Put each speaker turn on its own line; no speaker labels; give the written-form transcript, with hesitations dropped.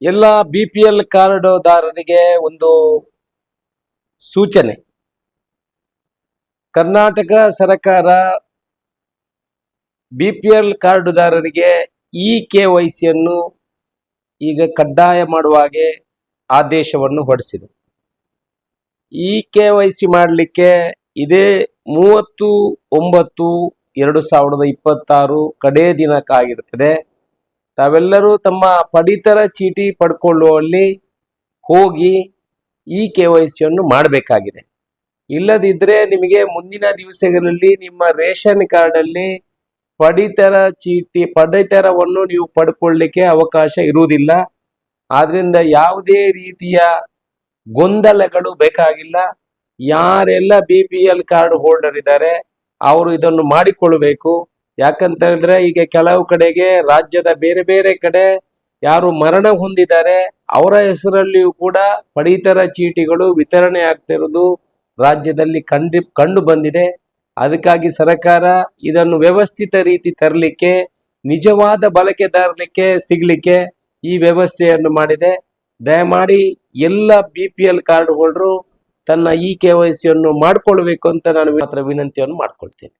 ಎಲ್ಲ BPL ಕಾರ್ಡುದಾರರಿಗೆ ಒಂದು ಸೂಚನೆ. ಕರ್ನಾಟಕ ಸರ್ಕಾರ BPL ಕಾರ್ಡುದಾರರಿಗೆ KYC ಯನ್ನು ಈಗ ಕಡ್ಡಾಯ ಮಾಡುವ ಹಾಗೆ ಆದೇಶವನ್ನು ಹೊರಡಿಸಿದೆ. KYC ಮಾಡಲಿಕ್ಕೆ ಇದೇ 30/9/2026 ಕಡೇ ದಿನಕ್ಕಾಗಿರುತ್ತದೆ. ತಾವೆಲ್ಲರೂ ತಮ್ಮ ಪಡಿತರ ಚೀಟಿ ಪಡ್ಕೊಳ್ಳುವಲ್ಲಿ ಹೋಗಿ KYC ಯನ್ನು ಮಾಡಬೇಕಾಗಿದೆ. ಇಲ್ಲದಿದ್ದರೆ ನಿಮಗೆ ಮುಂದಿನ ದಿವಸಗಳಲ್ಲಿ ನಿಮ್ಮ ರೇಷನ್ ಕಾರ್ಡಲ್ಲಿ ಪಡಿತರವನ್ನು ನೀವು ಪಡ್ಕೊಳ್ಳಿಕ್ಕೆ ಅವಕಾಶ ಇರುವುದಿಲ್ಲ. ಆದ್ರಿಂದ ಯಾವುದೇ ರೀತಿಯ ಗೊಂದಲಗಳು ಬೇಕಾಗಿಲ್ಲ. ಯಾರೆಲ್ಲ BPL ಕಾರ್ಡ್ ಹೋಲ್ಡರ್ ಇದ್ದಾರೆ ಅವರು ಇದನ್ನು ಮಾಡಿಕೊಳ್ಳಬೇಕು. ಯಾಕಂತ ಹೇಳಿದ್ರೆ ಈಗ ಕೆಲವು ಕಡೆಗೆ ರಾಜ್ಯದ ಬೇರೆ ಬೇರೆ ಕಡೆ ಯಾರು ಮರಣ ಹೊಂದಿದ್ದಾರೆ ಅವರ ಹೆಸರಲ್ಲಿಯೂ ಕೂಡ ಪಡಿತರ ಚೀಟಿಗಳು ವಿತರಣೆ ಆಗ್ತಿರೋದು ರಾಜ್ಯದಲ್ಲಿ ಕಂಡು ಬಂದಿದೆ. ಅದಕ್ಕಾಗಿ ಸರ್ಕಾರ ಇದನ್ನು ವ್ಯವಸ್ಥಿತ ರೀತಿ ತರಲಿಕ್ಕೆ, ನಿಜವಾದ ಬಳಕೆದಾರರಿಗೆ ಸಿಗಲಿಕ್ಕೆ ಈ ವ್ಯವಸ್ಥೆಯನ್ನು ಮಾಡಿದೆ. ದಯಮಾಡಿ ಎಲ್ಲ BPL ಕಾರ್ಡ್ ಹೋಲ್ಡರು ತನ್ನ KYC ಯನ್ನು ಮಾಡಿಕೊಳ್ಬೇಕು ಅಂತ ನಾನು ಮಾತ್ರ ವಿನಂತಿಯನ್ನು ಮಾಡ್ಕೊಳ್ತೇನೆ.